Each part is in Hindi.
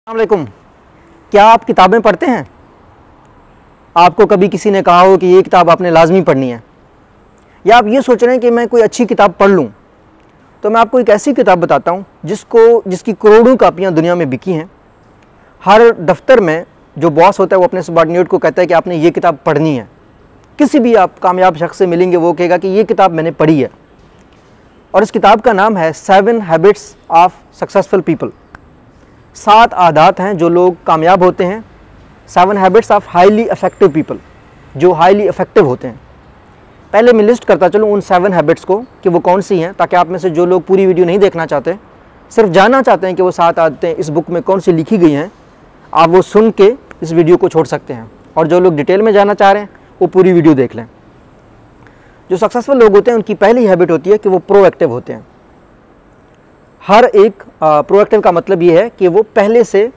अस्सलामुअलैकुम। क्या आप किताबें पढ़ते हैं? आपको कभी किसी ने कहा हो कि ये किताब आपने लाजमी पढ़नी है, या आप ये सोच रहे हैं कि मैं कोई अच्छी किताब पढ़ लूँ, तो मैं आपको एक ऐसी किताब बताता हूँ जिसकी करोड़ों कापियाँ दुनिया में बिकी हैं। हर दफ्तर में जो बॉस होता है वो अपने सबॉर्डिनेट को कहता है कि आपने ये किताब पढ़नी है। किसी भी आप कामयाब शख्स से मिलेंगे वो कहेगा कि ये किताब मैंने पढ़ी है, और इस किताब का नाम है 7 हैबिट्स ऑफ सक्सेसफुल पीपल। 7 आदत हैं जो लोग कामयाब होते हैं। 7 habits of highly effective people, जो हाईली इफेक्टिव होते हैं। पहले मैं लिस्ट करता चलूँ उन 7 हैबिट्स को कि वो कौन सी हैं, ताकि आप में से जो लोग पूरी वीडियो नहीं देखना चाहते, सिर्फ जानना चाहते हैं कि वो 7 आदतें इस बुक में कौन सी लिखी गई हैं, आप वो सुन के इस वीडियो को छोड़ सकते हैं। और जो लोग डिटेल में जाना चाह रहे हैं वो पूरी वीडियो देख लें। जो सक्सेसफुल लोग होते हैं उनकी पहली हैबिट होती है कि वो प्रोएक्टिव होते हैं। हर एक प्रोएक्टिव का मतलब ये है कि वो पहले से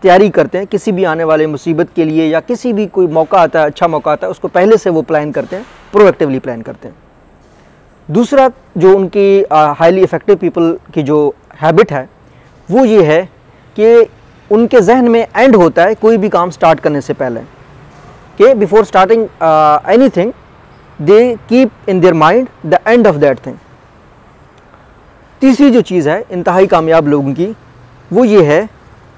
तैयारी करते हैं किसी भी आने वाले मुसीबत के लिए, या किसी भी कोई मौका आता है, अच्छा मौका आता है, उसको पहले से वो प्लान करते हैं, प्रोएक्टिवली प्लान करते हैं। दूसरा जो उनकी हाईली इफेक्टिव पीपल की जो हैबिट है वो ये है कि उनके जहन में एंड होता है कोई भी काम स्टार्ट करने से पहले, कि before starting anything they keep in their mind the end of that thing. तीसरी जो चीज़ है इंतहाई कामयाब लोगों की, वो ये है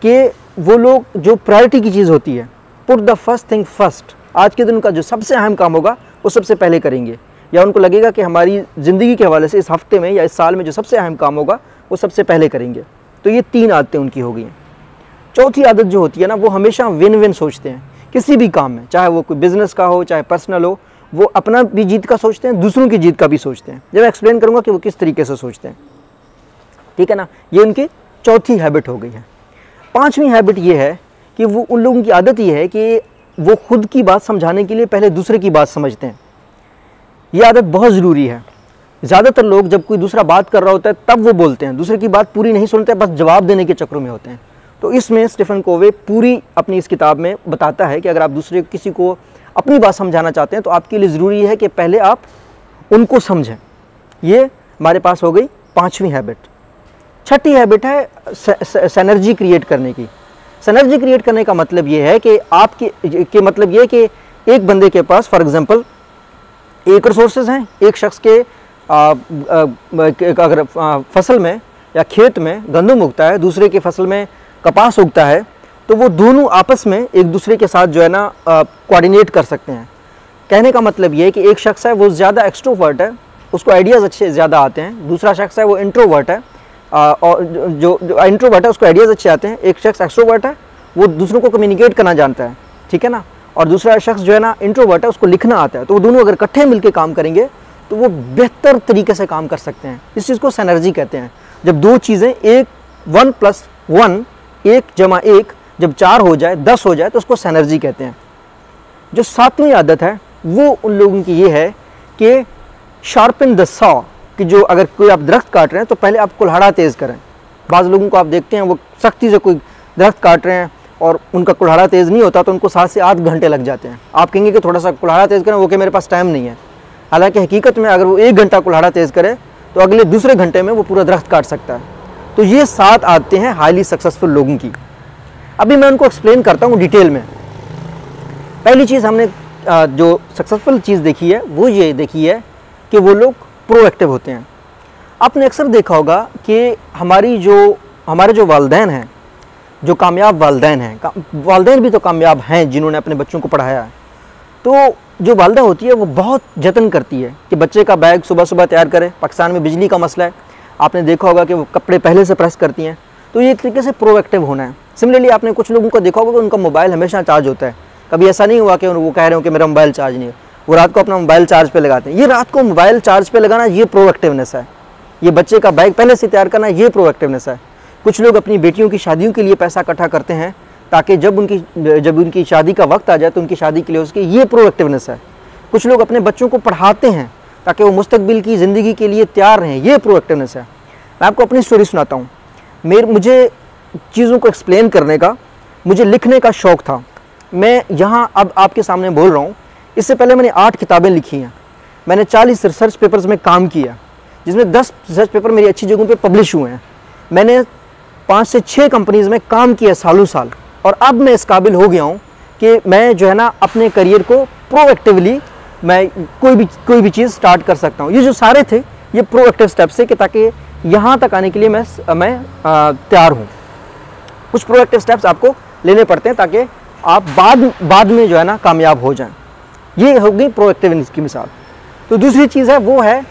कि वो लोग जो प्रायोरिटी की चीज़ होती है, put the first thing first. आज के दिन का जो सबसे अहम काम होगा वो सबसे पहले करेंगे, या उनको लगेगा कि हमारी ज़िंदगी के हवाले से इस हफ्ते में या इस साल में जो सबसे अहम काम होगा वो सबसे पहले करेंगे। तो ये 3 आदतें उनकी हो गई हैं। चौथी आदत जो होती है ना, वो हमेशा विन विन सोचते हैं किसी भी काम में, चाहे वो कोई बिज़नेस का हो चाहे पर्सनल हो। वो अपना भी जीत का सोचते हैं, दूसरों की जीत का भी सोचते हैं। जब मैं एक्सप्लेन करूँगा कि वो किस तरीके से सोचते हैं, ठीक है ना। ये उनकी चौथी हैबिट हो गई है। 5वीं हैबिट ये है कि वो उन लोगों की आदत ये है कि वो खुद की बात समझाने के लिए पहले दूसरे की बात समझते हैं। ये आदत बहुत ज़रूरी है। ज़्यादातर लोग जब कोई दूसरा बात कर रहा होता है तब वो बोलते हैं, दूसरे की बात पूरी नहीं सुनते, बस जवाब देने के चक्रों में होते हैं। तो इसमें स्टीफन कोवे पूरी अपनी इस किताब में बताता है कि अगर आप दूसरे किसी को अपनी बात समझाना चाहते हैं तो आपके लिए ज़रूरी है कि पहले आप उनको समझें। ये हमारे पास हो गई 5वीं हैबिट। छठी हैबिट है सिनर्जी क्रिएट करने की। सिनर्जी क्रिएट करने का मतलब ये है कि आपके मतलब ये है कि एक बंदे के पास फॉर एग्जांपल एक रिसोर्सेज हैं, एक शख्स के अगर फसल में या खेत में गंदम उगता है, दूसरे के फसल में कपास उगता है, तो वो दोनों आपस में एक दूसरे के साथ जो है ना कोऑर्डिनेट कर सकते हैं। कहने का मतलब ये है कि एक शख्स है वो ज़्यादा एक्सट्रोवर्ट है, उसको आइडियाज़ अच्छे ज़्यादा आते हैं। दूसरा शख्स है वो इंट्रोवर्ट है, और जो इंट्रोवर्ट है उसको आइडियाज़ अच्छे आते हैं। एक शख्स एक्सट्रोवर्ट है, वो दूसरों को कम्युनिकेट करना जानता है, ठीक है ना। और दूसरा शख्स जो है ना इंट्रोवर्ट है, उसको लिखना आता है। तो वो दोनों अगर इकट्ठे मिलकर काम करेंगे तो वो बेहतर तरीके से काम कर सकते हैं। इस चीज़ को सिनर्जी कहते हैं। जब दो चीज़ें 1 + 1 1 + 1 जब 4 हो जाए, 10 हो जाए, तो उसको सिनर्जी कहते हैं। जो 7वीं आदत है वो उन लोगों की ये है कि शार्पन द सॉ, कि जो अगर कोई आप दरख्त काट रहे हैं तो पहले आप कुल्हाड़ा तेज़ करें। बाज़ लोगों को आप देखते हैं वो सख्ती से कोई दरख्त काट रहे हैं और उनका कुल्हाड़ा तेज़ नहीं होता, तो उनको 7 से 8 घंटे लग जाते हैं। आप कहेंगे कि थोड़ा सा कुल्हाड़ा तेज़ करें, वो कि मेरे पास टाइम नहीं है। हालांकि हकीकत में अगर वो 1 घंटा कुल्हाड़ा तेज़ करे तो अगले दूसरे घंटे में वो पूरा दरख्त काट सकता है। तो ये 7 आदतें हैं हाईली सक्सेसफुल लोगों की। अभी मैं उनको एक्सप्लेन करता हूँ डिटेल में। पहली चीज़ हमने जो सक्सेसफुल चीज़ देखी है वो ये देखी है कि वो लोग प्रोएक्टिव होते हैं। आपने अक्सर देखा होगा कि हमारे जो वालिदैन हैं, जो कामयाब वालिदैन हैं, वालिदैन भी तो कामयाब हैं जिन्होंने अपने बच्चों को पढ़ाया है। तो जो वालिदा होती है वो बहुत जतन करती है कि बच्चे का बैग सुबह सुबह तैयार करे। पाकिस्तान में बिजली का मसला है, आपने देखा होगा कि वो कपड़े पहले से प्रेस करती हैं। तो ये एक तरीके से प्रोएक्टिव होना है। सिमिलरली आपने कुछ लोगों को देखा होगा कि उनका मोबाइल हमेशा चार्ज होता है। कभी ऐसा नहीं हुआ कि वो कह रहे हो कि मेरा मोबाइल चार्ज नहीं है, वो रात को अपना मोबाइल चार्ज पे लगाते हैं। ये रात को मोबाइल चार्ज पे लगाना ये प्रोएक्टिवनेस है। ये बच्चे का बैग पहले से तैयार करना ये प्रोएक्टिवनेस है। कुछ लोग अपनी बेटियों की शादियों के लिए पैसा इकट्ठा करते हैं ताकि जब उनकी शादी का वक्त आ जाए तो उनकी शादी के लिए उसकी ये प्रोएक्टिवनेस है। कुछ लोग अपने बच्चों को पढ़ाते हैं ताकि वो मुस्तकबिल की ज़िंदगी के लिए तैयार रहें, ये प्रोएक्टिवनेस है। मैं आपको अपनी स्टोरी सुनाता हूँ। मुझे चीज़ों को एक्सप्लेन करने का, मुझे लिखने का शौक़ था। मैं यहाँ अब आपके सामने बोल रहा हूँ। इससे पहले मैंने 8 किताबें लिखी हैं। मैंने 40 रिसर्च पेपर्स में काम किया, जिसमें 10 रिसर्च पेपर मेरी अच्छी जगहों पे पब्लिश हुए हैं। मैंने 5 से 6 कंपनीज़ में काम किया सालों साल, और अब मैं इस काबिल हो गया हूँ कि मैं जो है ना अपने करियर को प्रोएक्टिवली मैं कोई भी चीज़ स्टार्ट कर सकता हूँ। ये जो सारे थे ये प्रोएक्टिव स्टेप्स है कि ताकि यहाँ तक आने के लिए मैं तैयार हूँ। कुछ प्रोएक्टिव स्टेप्स आपको लेने पड़ते हैं ताकि आप बाद में जो है ना कामयाब हो जाएं। ये होगी प्रोएक्टिवनेस की मिसाल। तो दूसरी चीज़ है वो है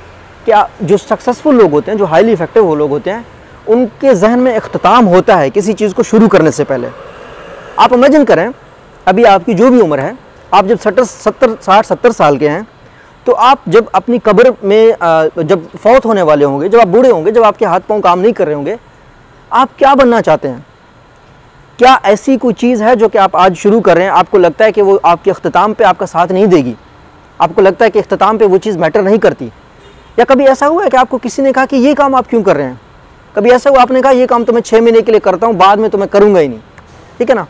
कि जो सक्सेसफुल लोग होते हैं, जो हाईली इफेक्टिव लोग होते हैं, उनके जहन में इख्तिताम होता है किसी चीज़ को शुरू करने से पहले। आप इमेजिन करें, अभी आपकी जो भी उम्र है, आप जब 60-70 साल के हैं, तो आप जब अपनी कब्र में जब फौत होने वाले होंगे, जब आप बूढ़े होंगे, जब आपके हाथ पांव काम नहीं कर रहे होंगे, आप क्या बनना चाहते हैं? क्या ऐसी कोई चीज़ है जो कि आप आज शुरू कर रहे हैं, आपको लगता है कि वो आपके इख्तिताम पे आपका साथ नहीं देगी, आपको लगता है कि इख्तिताम पे वो चीज़ मैटर नहीं करती? या कभी ऐसा हुआ है कि आपको किसी ने कहा कि ये काम आप क्यों कर रहे हैं? कभी ऐसा हुआ आपने कहा ये काम तो मैं 6 महीने के लिए करता हूँ, बाद में तो मैं करूँगा ही नहीं, ठीक है ना?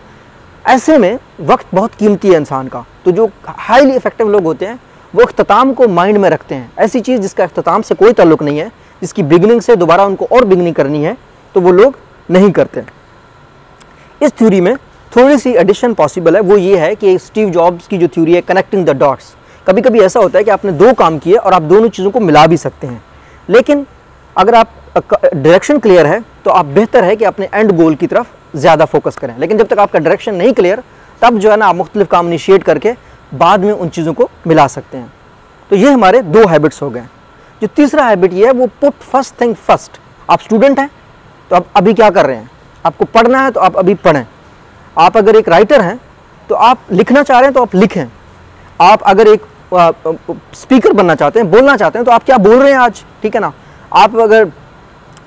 ऐसे में वक्त बहुत कीमती है इंसान का। तो जो हाईली इफेक्टिव लोग होते हैं वो इख्तिताम को माइंड में रखते हैं। ऐसी चीज़ जिसका इख्तिताम से कोई ताल्लुक़ नहीं है, जिसकी बिगनिंग से दोबारा उनको और बिगनिंग करनी है, तो वो लोग नहीं करते। इस थ्योरी में थोड़ी सी एडिशन पॉसिबल है, वो ये है कि स्टीव जॉब्स की जो थ्योरी है कनेक्टिंग द डॉट्स। कभी कभी ऐसा होता है कि आपने 2 काम किए और आप दोनों चीज़ों को मिला भी सकते हैं, लेकिन अगर आप डायरेक्शन क्लियर है तो आप बेहतर है कि अपने एंड गोल की तरफ ज़्यादा फोकस करें। लेकिन जब तक आपका डायरेक्शन नहीं क्लियर, तब जो है ना आप मुख्तलिफ काम इनिशिएट करके बाद में उन चीज़ों को मिला सकते हैं। तो ये हमारे 2 हैबिट्स हो गए। जो तीसरा हैबिट ये है वो पुट फर्स्ट थिंग फर्स्ट। आप स्टूडेंट हैं तो आप अभी क्या कर रहे हैं? आपको पढ़ना है तो आप अभी पढ़ें। आप अगर एक राइटर हैं तो आप लिखना चाह रहे हैं तो आप लिखें। आप अगर एक स्पीकर बनना चाहते हैं, बोलना चाहते हैं, तो आप क्या बोल रहे हैं आज, ठीक है ना? आप अगर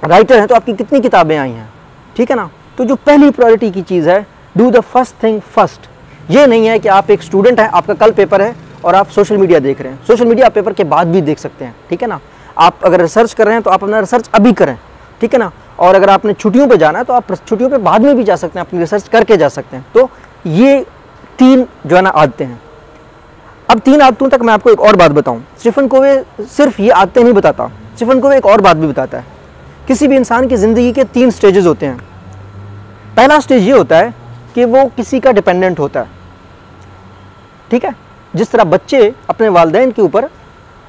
राइटर हैं तो आपकी कितनी किताबें आई हैं, ठीक है ना? तो जो पहली प्रायोरिटी की चीज़ है, do the first thing first. ये नहीं है कि आप एक स्टूडेंट हैं, आपका कल पेपर है और आप सोशल मीडिया देख रहे हैं। सोशल मीडिया आप पेपर के बाद भी देख सकते हैं, ठीक है ना? आप अगर रिसर्च कर रहे हैं तो आप अपना रिसर्च अभी करें, ठीक है ना? और अगर आपने छुट्टियों पे जाना है तो आप छुट्टियों पे बाद में भी जा सकते हैं, अपनी रिसर्च करके जा सकते हैं। तो ये 3 जो है ना आदतें हैं। अब 3 आदतों तक मैं आपको एक और बात बताऊं। स्टीफन कोवे सिर्फ ये आदतें नहीं बताता, स्टीफन कोवे एक और बात भी बताता है। किसी भी इंसान की ज़िंदगी के 3 स्टेजेस होते हैं। पहला स्टेज ये होता है कि वो किसी का डिपेंडेंट होता है, ठीक है? जिस तरह बच्चे अपने वालिदैन के ऊपर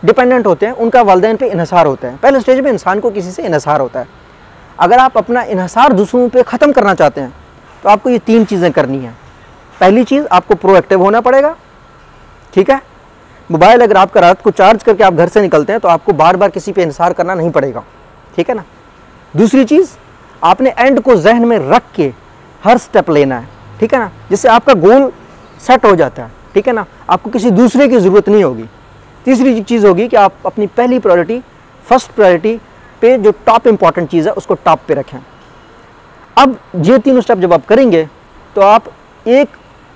डिपेंडेंट होते हैं, उनका वालिदैन पे इन्हिसार होता है। पहले स्टेज में इंसान को किसी से इन्हिसार होता है। अगर आप अपना इन्हिसार दूसरों पे ख़त्म करना चाहते हैं तो आपको ये 3 चीज़ें करनी है। पहली चीज़, आपको प्रोएक्टिव होना पड़ेगा, ठीक है? मोबाइल अगर आपका रात को चार्ज करके आप घर से निकलते हैं तो आपको बार बार किसी पे इन्हिसार करना नहीं पड़ेगा, ठीक है ना? दूसरी चीज़, आपने एंड को जहन में रख के हर स्टेप लेना है, ठीक है ना? जिससे आपका गोल सेट हो जाता है, ठीक है ना? आपको किसी दूसरे की ज़रूरत नहीं होगी। तीसरी चीज़ होगी कि आप अपनी पहली प्रायोरिटी, फर्स्ट प्रायोरिटी पे जो टॉप इंपॉर्टेंट चीज़ है उसको टॉप पे रखें। अब ये 3 स्टेप जब आप करेंगे तो आप एक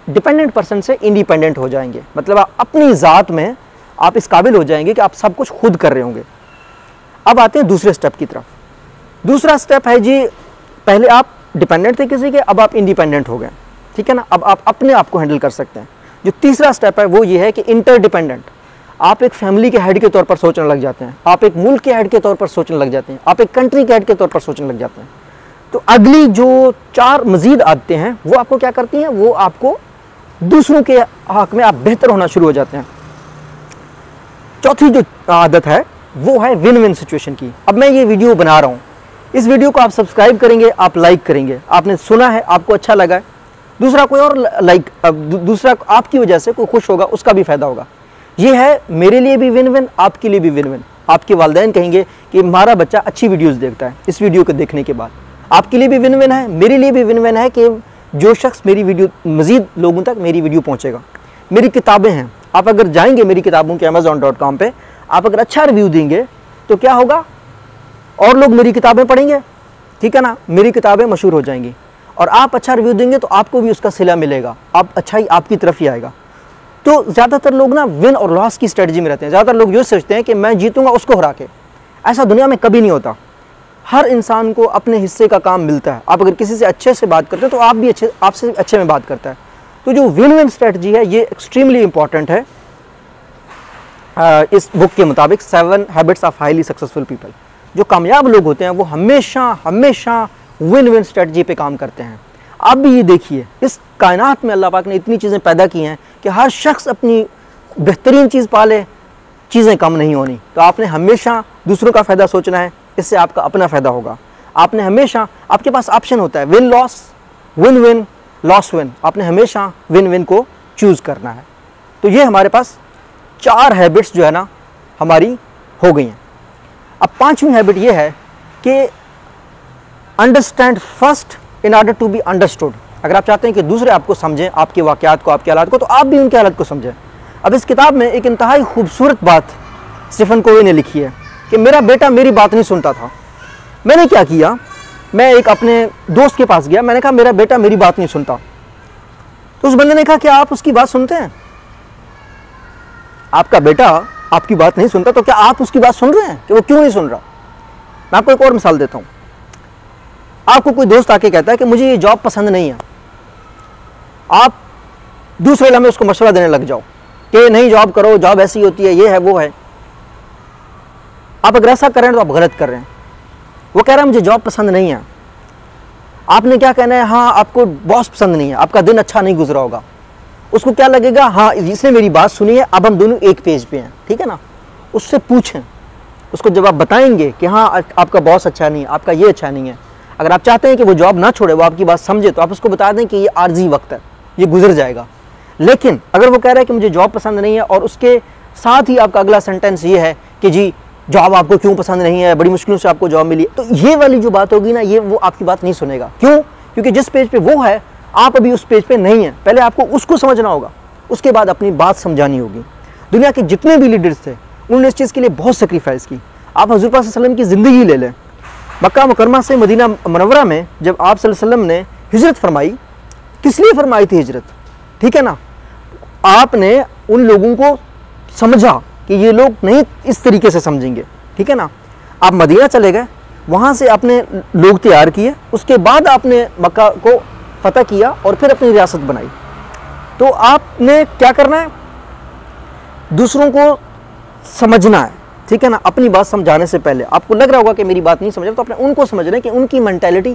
डिपेंडेंट पर्सन से इंडिपेंडेंट हो जाएंगे। मतलब आप अपनी ज़ात में आप इस काबिल हो जाएंगे कि आप सब कुछ खुद कर रहे होंगे। अब आते हैं दूसरे स्टेप की तरफ। दूसरा स्टेप है जी, पहले आप डिपेंडेंट थे किसी के, अब आप इंडिपेंडेंट हो गए, ठीक है ना? अब आप अपने आप को हैंडल कर सकते हैं। जो तीसरा स्टेप है वो ये है कि इंटरडिपेंडेंट। आप एक फैमिली के हेड के तौर पर सोचने लग जाते हैं, आप एक मुल्क के हेड के तौर पर सोचने लग जाते हैं, आप एक कंट्री के हेड के तौर पर सोचने लग जाते हैं। तो अगली जो 4 मजीद आदतें हैं वो आपको क्या करती हैं? वो आपको दूसरों के हक में आप बेहतर होना शुरू हो जाते हैं। चौथी जो आदत है वो है विन विन सिचुएशन की। अब मैं ये वीडियो बना रहा हूँ, इस वीडियो को आप सब्सक्राइब करेंगे, आप लाइक करेंगे, आपने सुना है, आपको अच्छा लगा है, दूसरा कोई और लाइक, दूसरा आपकी वजह से कोई खुश होगा, उसका भी फ़ायदा होगा। ये है मेरे लिए भी विन विन, आपके लिए भी विन विन। आपके वालिदैन कहेंगे कि हमारा बच्चा अच्छी वीडियोस देखता है, इस वीडियो को देखने के बाद आपके लिए भी विन विन है, मेरे लिए भी विन विन है कि जो शख्स मेरी वीडियो, मज़ीद लोगों तक मेरी वीडियो पहुँचेगा। मेरी किताबें हैं, आप अगर जाएंगे मेरी किताबों के amazon.com पे, आप अगर अच्छा रिव्यू देंगे तो क्या होगा? और लोग मेरी किताबें पढ़ेंगे, ठीक है ना? मेरी किताबें मशहूर हो जाएंगी। और आप अच्छा रिव्यू देंगे तो आपको भी उसका सिला मिलेगा, आप अच्छा ही आपकी तरफ ही आएगा। तो ज़्यादातर लोग ना विन और लॉस की स्ट्रेटजी में रहते हैं। ज़्यादातर लोग ये सोचते हैं कि मैं जीतूंगा उसको हरा के। ऐसा दुनिया में कभी नहीं होता। हर इंसान को अपने हिस्से का काम मिलता है। आप अगर किसी से अच्छे से बात करते हो तो आप भी आपसे अच्छे में बात करता है। तो जो विन विन स्ट्रेटजी है ये एक्सट्रीमली इंपॉर्टेंट है। इस बुक के मुताबिक 7 habits of highly successful people, जो कामयाब लोग होते हैं वो हमेशा हमेशा विन विन स्ट्रेटजी पे काम करते हैं। आप भी ये देखिए, इस कायनात में अल्लाह पाक ने इतनी चीज़ें पैदा की हैं कि हर शख्स अपनी बेहतरीन चीज़ पाले, चीज़ें कम नहीं होनी। तो आपने हमेशा दूसरों का फ़ायदा सोचना है, इससे आपका अपना फ़ायदा होगा। आपने हमेशा, आपके पास ऑप्शन होता है win loss, win win, loss win. आपने हमेशा विन विन को चूज़ करना है। तो ये हमारे पास 4 हैबिट्स जो है ना हमारी हो गई हैं। अब 5वीं हैबिट ये है कि understand first in order to be understood. अगर आप चाहते हैं कि दूसरे आपको समझें, आपके वाक़यात को, आपके हालात को, तो आप भी उनके हालात को समझें। अब इस किताब में एक इंतहाई खूबसूरत बात स्टीफन कोवी ने लिखी है कि मेरा बेटा मेरी बात नहीं सुनता था। मैंने क्या किया, मैं एक अपने दोस्त के पास गया, मैंने कहा मेरा बेटा मेरी बात नहीं सुनता। तो उस बंदे ने कहा क्या आप उसकी बात सुनते हैं? आपका बेटा आपकी बात नहीं सुनता तो क्या आप उसकी बात सुन रहे हैं कि वो क्यों नहीं सुन रहा? मैं आपको एक और मिसाल देता हूँ। आपको कोई दोस्त आके कहता है कि मुझे ये जॉब पसंद नहीं है, आप दूसरे लम्हे उसको मशवरा देने लग जाओ कि नहीं जॉब करो, जॉब ऐसी होती है, ये है वो है। आप अगर ऐसा कर रहे हैं तो आप गलत कर रहे हैं। वो कह रहा है मुझे जॉब पसंद नहीं है, आपने क्या कहना है, हाँ आपको बॉस पसंद नहीं है, आपका दिन अच्छा नहीं गुजरा होगा। उसको क्या लगेगा, हाँ इसने मेरी बात सुनी है, अब हम दोनों एक पेज पे हैं, ठीक है ना। उससे पूछें, उसको जब आप बताएंगे कि हाँ आपका बॉस अच्छा नहीं है, आपका ये अच्छा नहीं है, अगर आप चाहते हैं कि वो जॉब ना छोड़े, वो आपकी बात समझे, तो आप उसको बता दें कि ये आर्जी वक्त है, ये गुजर जाएगा। लेकिन अगर वो कह रहा है कि मुझे जॉब पसंद नहीं है और उसके साथ ही आपका अगला सेंटेंस ये है कि जी जॉब आपको क्यों पसंद नहीं है, बड़ी मुश्किलों से आपको जॉब मिली, तो ये वाली जो बात होगी ना, ये वो आपकी बात नहीं सुनेगा। क्यों? क्योंकि जिस पेज पे वो है आप अभी उस पेज पे नहीं है। पहले आपको उसको समझना होगा, उसके बाद अपनी बात समझानी होगी। दुनिया के जितने भी लीडर्स थे उन्होंने इस चीज़ के लिए बहुत सेक्रीफाइस की। आप हज़रत पाक सल्लल्लाहु अलैहि वसल्लम की ज़िंदगी ले लें। मक्का मुकरमा से मदीना मुनव्वरा में जब आप सल्लल्लाहु अलैहि वसल्लम ने हिजरत फरमाई, किस लिए फरमाई थी हिजरत? ठीक है ना, आपने उन लोगों को समझा कि ये लोग नहीं इस तरीके से समझेंगे, ठीक है ना। आप मदीना चले गए, वहाँ से आपने लोग तैयार किए, उसके बाद आपने मक्का को फतह किया और फिर अपनी रियासत बनाई। तो आपने क्या करना है, दूसरों को समझना है, ठीक है ना। अपनी बात समझाने से पहले आपको लग रहा होगा कि मेरी बात नहीं समझ रहा, तो आपने उनको समझना है कि उनकी मेंटालिटी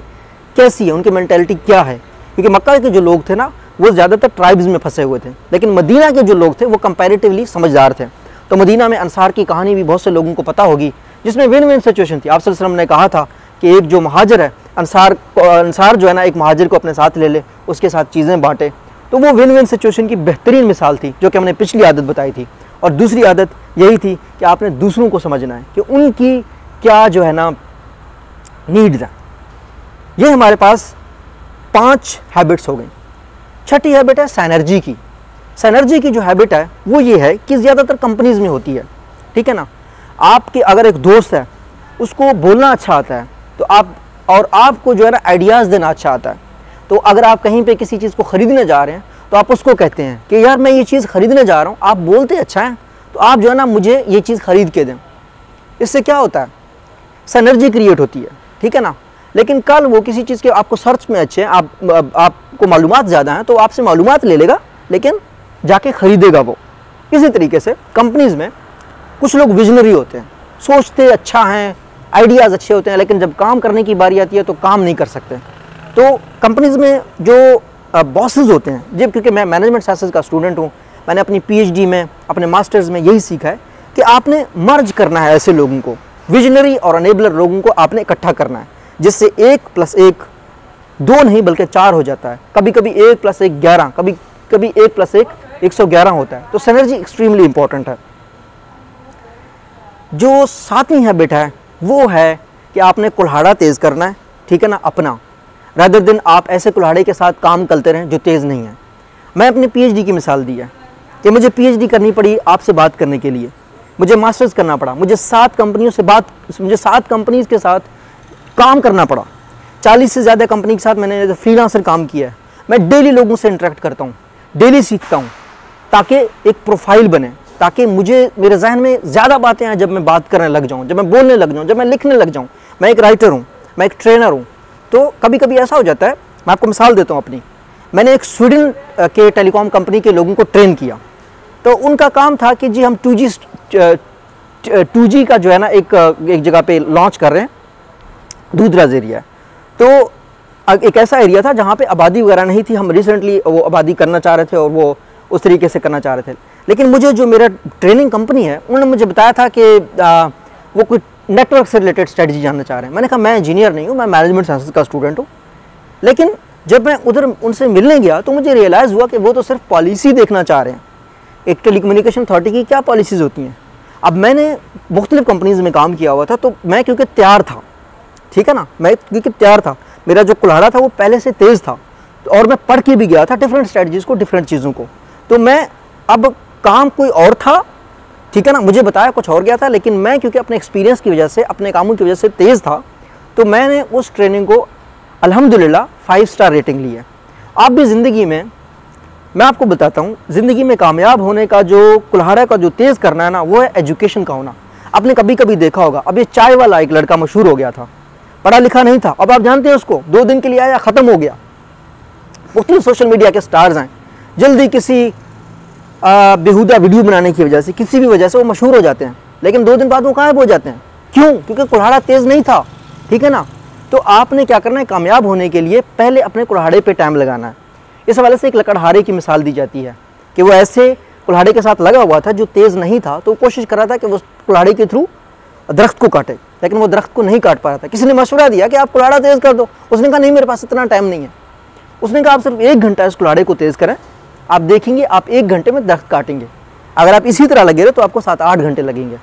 कैसी है, उनकी मेंटालिटी क्या है। क्योंकि मक्का के जो लोग थे ना वो ज़्यादातर ट्राइब्स में फंसे हुए थे, लेकिन मदीना के जो लोग थे वो कंपैरेटिवली समझदार थे। तो मदीना में अंसार की कहानी भी बहुत से लोगों को पता होगी, जिसमें विन विन सिचुएशन थी। आप सल्लल्लाहु अलैहि वसल्लम ने कहा था कि एक जो महाजिर है, अंसार जो है ना एक महाजिर को अपने साथ ले ले, उसके साथ चीज़ें बांटे। तो वो विन विन सिचुएशन की बेहतरीन मिसाल थी, जो कि हमने पिछली आदत बताई थी। और दूसरी आदत यही थी कि आपने दूसरों को समझना है कि उनकी क्या जो है ना नीड्स हैं। ये हमारे पास 5 हैबिट्स हो गई। छठी हैबिट है सैनर्जी की। सैनर्जी की जो हैबिट है वो ये है कि ज़्यादातर कंपनीज़ में होती है, ठीक है ना। आपके अगर एक दोस्त है, उसको बोलना अच्छा आता है, तो आपको जो है ना आइडियाज़ देना अच्छा आता है। तो अगर आप कहीं पे किसी चीज़ को ख़रीदने जा रहे हैं तो आप उसको कहते हैं कि यार मैं ये चीज़ ख़रीदने जा रहा हूँ, आप बोलते अच्छा हैं, तो आप जो है ना मुझे ये चीज़ ख़रीद के दें। इससे क्या होता है, सैनर्जी क्रिएट होती है, ठीक है ना। लेकिन कल वो किसी चीज़ के आपको सर्च में अच्छे हैं, आपको मालूमात ज़्यादा हैं, तो आपसे मालूमात ले लेगा लेकिन जाके ख़रीदेगा वो। इसी तरीके से कंपनीज़ में कुछ लोग विजनरी होते हैं, सोचते अच्छा हैं, आइडियाज़ अच्छे होते हैं, लेकिन जब काम करने की बारी आती है तो काम नहीं कर सकते। तो कंपनीज़ में जो बॉसेस होते हैं, जब क्योंकि मैं मैनेजमेंट साइंसेस का स्टूडेंट हूँ, मैंने अपनी पीएचडी में, अपने मास्टर्स में यही सीखा है कि आपने मर्ज करना है ऐसे लोगों को, विजनरी और अनेबलर लोगों को आपने इकट्ठा करना है, जिससे 1 + 1 2 नहीं बल्कि 4 हो जाता है। कभी कभी 1 + 1 11, कभी 1 + 1 111 होता है। तो सिनर्जी एक्सट्रीमली इंपॉर्टेंट है। जो 7वीं हैबिट है वो है कि आपने कुल्हाड़ा तेज़ करना है, ठीक है ना, अपना, रादर दिन आप ऐसे कुल्हाड़े के साथ काम करते रहें जो तेज़ नहीं है। मैं अपने पीएचडी की मिसाल दी है कि मुझे पीएचडी करनी पड़ी आपसे बात करने के लिए, मुझे मास्टर्स करना पड़ा, मुझे 7 कंपनीज़ के साथ काम करना पड़ा। 40 से ज़्यादा कंपनी के साथ मैंने फ्रीलांसर काम किया है। मैं डेली लोगों से इंटरेक्ट करता हूँ, डेली सीखता हूँ, ताकि एक प्रोफाइल बने, ताकि मेरे जहन में ज़्यादा बातें आएँ जब मैं बात करने लग जाऊँ, जब मैं बोलने लग जाऊँ, जब मैं लिखने लग जाऊँ। मैं एक राइटर हूँ, मैं एक ट्रेनर हूँ। तो कभी कभी ऐसा हो जाता है, मैं आपको मिसाल देता हूँ अपनी। मैंने एक स्वीडन के टेलीकॉम कंपनी के लोगों को ट्रेन किया। तो उनका काम था कि जी हम 2G का जो है ना एक जगह पे लॉन्च कर रहे हैं, दूर दराज एरिया। तो एक ऐसा एरिया था जहाँ पे आबादी वगैरह नहीं थी। हम रिसेंटली वो आबादी करना चाह रहे थे और वो उस तरीके से करना चाह रहे थे। लेकिन मुझे जो मेरा ट्रेनिंग कंपनी है उन्होंने मुझे बताया था कि वो कोई नेटवर्क से रिलेटेड स्ट्रेटजी जानना चाह रहे हैं। मैंने कहा मैं इंजीनियर नहीं हूँ, मैं मैनेजमेंट साइंसेस का स्टूडेंट हूँ। लेकिन जब मैं उधर उनसे मिलने गया तो मुझे रियलाइज़ हुआ कि वो तो सिर्फ पॉलिसी देखना चाह रहे हैं, एक टेलीकम्युनिकेशन अथॉरिटी की क्या पॉलिसीज़ होती हैं। अब मैंने मुख्तलिफ कंपनीज़ में काम किया हुआ था, तो मैं क्योंकि तैयार था, ठीक है ना, मैं क्योंकि तैयार था, मेरा जो कुल्हाड़ा था वो पहले से तेज़ था और मैं पढ़ के भी गया था डिफरेंट स्ट्रेटजीज़ को, डिफरेंट चीज़ों को। तो मैं अब काम कोई और था, ठीक है ना, मुझे बताया कुछ और गया था, लेकिन मैं क्योंकि अपने एक्सपीरियंस की वजह से, अपने कामों की वजह से तेज़ था, तो मैंने उस ट्रेनिंग को अल्हम्दुलिल्लाह 5 स्टार रेटिंग ली है। आप भी ज़िंदगी में, मैं आपको बताता हूँ, ज़िंदगी में कामयाब होने का जो कुल्हाड़ा का जो तेज़ करना है ना, वो है एजुकेशन का होना। आपने कभी कभी देखा होगा, अब ये चाय वाला एक लड़का मशहूर हो गया था, पढ़ा लिखा नहीं था, अब आप जानते हैं उसको 2 दिन के लिए आया, ख़त्म हो गया। मुख्तलिफ सोशल मीडिया के स्टार्स हैं, जल्दी किसी बेहुदा वीडियो बनाने की वजह से, किसी भी वजह से वो मशहूर हो जाते हैं, लेकिन 2 दिन बाद वो गायब हो जाते हैं। क्यों? क्योंकि कुल्हाड़ा तेज़ नहीं था, ठीक है ना। तो आपने क्या करना है, कामयाब होने के लिए पहले अपने कुल्हाड़े पे टाइम लगाना है। इस हवाले से एक लकड़हारे की मिसाल दी जाती है कि वो ऐसे कुल्हाड़े के साथ लगा हुआ था जो तेज़ नहीं था, तो कोशिश कर रहा था कि वो कुल्हाड़े के थ्रू दरख्त को काटे, लेकिन वो दरख्त को नहीं काट पा रहा था। किसी ने मशवरा दिया कि आप कुल्हाड़ा तेज़ कर दो, उसने कहा नहीं मेरे पास इतना टाइम नहीं है। उसने कहा आप सिर्फ 1 घंटा इस कुल्हाड़े को तेज़ करें, आप देखेंगे आप 1 घंटे में दरख्त काटेंगे। अगर आप इसी तरह लगे रहे तो आपको 7-8 घंटे लगेंगे।